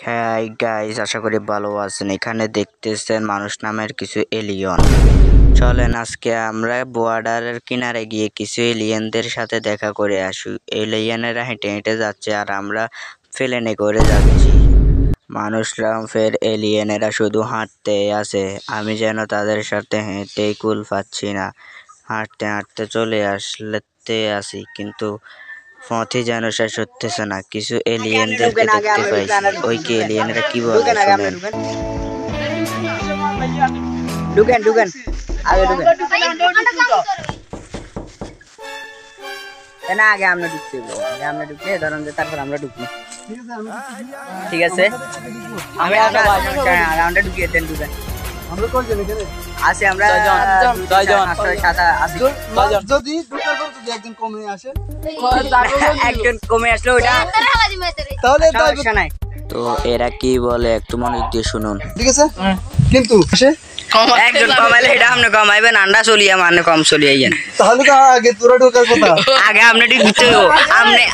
হ্যাঁ গাইস, আশা করি ভালো আছেন। এখানে দেখতেছেন মানুষ নামের কিছু এলিয়ন। চলেন আজকে আমরা বর্ডারের কিনারে গিয়ে কিছু এলিয়েনদের সাথে দেখা করে আসি। এলিয়েনেরা হেঁটে হেঁটে যাচ্ছে আর আমরা প্লেনে করে যাচ্ছি। মানুষরা ফের এলিয়েনেরা শুধু হাঁটতে আছে। আমি যেন তাদের সাথে হেঁটেই কুল পাচ্ছি না। হাঁটতে হাঁটতে চলে আসতে আসি, কিন্তু পথে যেন শেষ হতেছে না। কিছু এলিয়েনদেরকে দেখতে পাইছি। ওই কি এলিয়েনরা কি বলে শুনেন। ঢুকেন ঢুকেন আগে ঢুকেন না, আগে আমরা ঢুকতে আগে আমরা ঢুকলে ধরেন যে তারপর আমরা ঢুকবো। ঠিক আছে, আমি আমরা ঢুকিয়ে দেন। ঢুকেন আছি আমরা যদি একজন কমে আসে, একজন কমে আসলো ওইটা তাহলে সমস্যা নাই। তো এরা কি বলে একটু মনোযোগ দিয়ে শুনুন। ঠিক আছে, কিন্তু একজন কমাইলে এটা আপনি কমাইবেন, আন্ডা চলিয়া মানে কম চলিয়ে যান। তাহলে তো আগে তোরা ঢোকার কথা। আগে আপনি ঢুকতে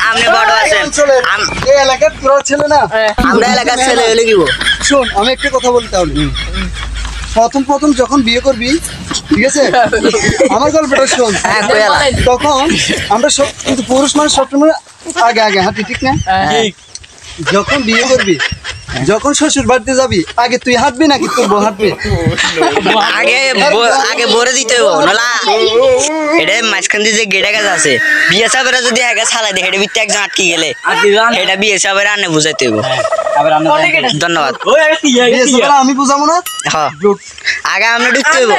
আপনি বড় আছেন, এই এলাকার তোরা ছেলে না, আমরা এলাকার ছেলে হলে কি শোন আমি একটা কথা বলি তাহলে। প্রথম যখন বিয়ে করবি, ঠিক আছে, আমার গল্পটা শোন। তখন আমরা সব কিন্তু পুরুষ মানুষ সবসময় আগে আগে হাঁটি, ঠিক না? যখন বিয়ে করবি, যখন শ্বশুর বাড়িতে যাবি, আগে তুই হাঁটবি নাকি তোর বউ হাঁটবে? আগে ভরে দিতে এটা মাঝখান দিয়ে যে গেটা গাছ আছে, বিয়ে সাবেরা যদি আগে ছালাই দেখে এটা ভিতরে একজন আটকে গেলে এটা বিয়ে সাবের আনে বুঝাইতে হইব। ধন্যবাদ। আমি বুঝাবো না, আগে আমরা ঢুকতে হইব।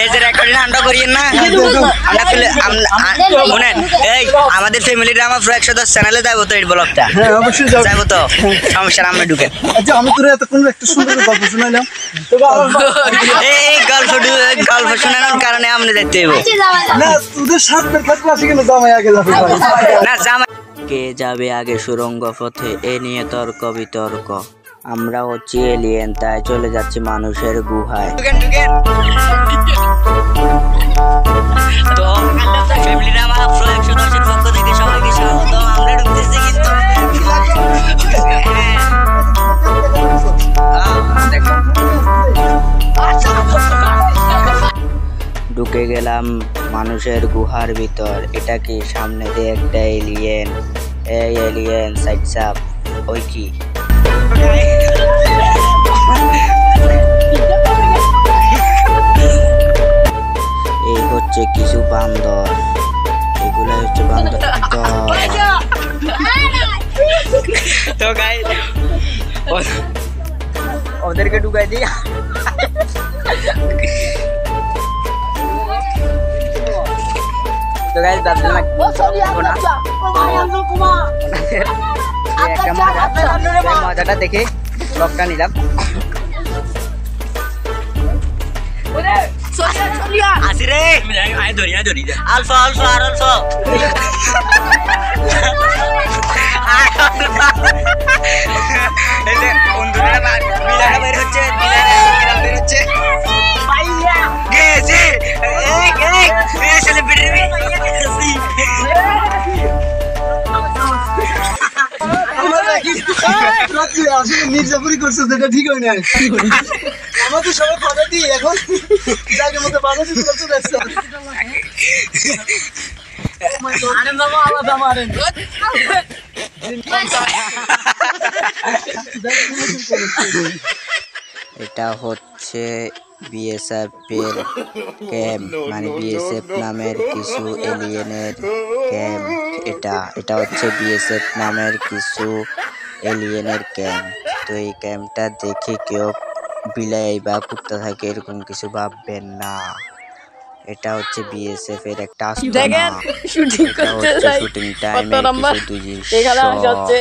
এই যে রেকর্ডিং আন্ডা করিয়েন না, শুনেন এই আমাদের ফ্যামিলি ড্রামা প্রো 110 চ্যানেলে যাবো তো এই ব্লগটা। হ্যাঁ অবশ্যই যাবো তো, সমস্যা আমরা ঢুকেন। আচ্ছা আমি তোর এতক্ষণ একটা সুন্দর গল্প শোনাইলাম, এই গল্প শোনানোর কারণে আমরা দেখতে হইব না তোদের সাথে থাকলে আসি কেন জামাই আগে যাবে না। জামাই কে যাবে আগে সুড়ঙ্গ পথে, এ নিয়ে তর্ক বিতর্ক। আমরা হচ্ছি এলিয়েন, তাই চলে যাচ্ছি মানুষের গুহায়। তো ফ্যামিলি ড্রামা প্রো 110 এর পক্ষ থেকে সবাইকে স্বাগত। আমরা ঢুকতেছি কিন্তু ঢুকে গেলাম মানুষের গুহার ভিতর। এটা কি সামনে দিয়ে একটা এলিয়েন। এই এলিয়েন সাইড সাপ, ওই কি এই হচ্ছে কিছু বান্দর, এগুলা হচ্ছে বান্দর। তো গাইস ওদেরকে ঢুকাই দিই। তো গাইস ভাবছিলাম একটা মজাটা দেখে ব্লগটা নিলাম। আসি রে আলফা আলফা আর আলফা মির্জাপুরি করছে, যেটা ঠিক হয় না। আমার তো সবাই কথা দিই এখন জায়গার মধ্যে বাধা দিতে পারছে। এটা হচ্ছে বিএসএফ এর ক্যাম্প, মানে বিএসএফ নামের কিছু এলিয়েনের ক্যাম্প। এটা হচ্ছে বিএসএফ নামের কিছু এলিয়েনের ক্যাম্প। তো এই ক্যাম্পটা দেখে কেউ বিলাই বা কুত্তা থাকে এরকম কিছু ভাববেন না। এটা হচ্ছে বিএসএফ এর একটা আস্তানা। শুটিং করতে যাই শুটিং টাইমে এখানে হচ্ছে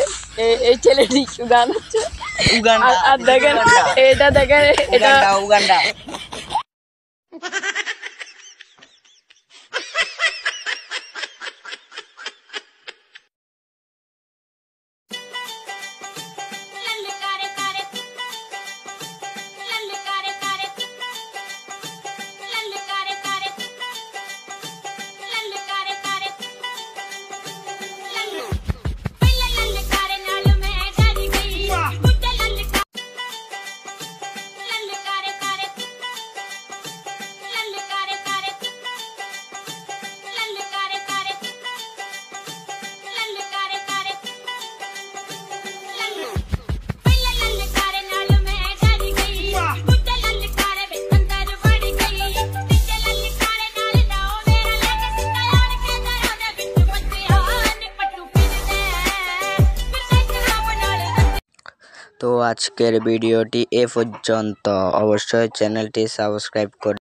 এই ছেলেটি গান হচ্ছে আর দেখেন এটা দেখেন এটা উগান্ডা। তো আজকের ভিডিওটি এ পর্যন্ত। অবশ্যই চ্যানেলটি সাবস্ক্রাইব করে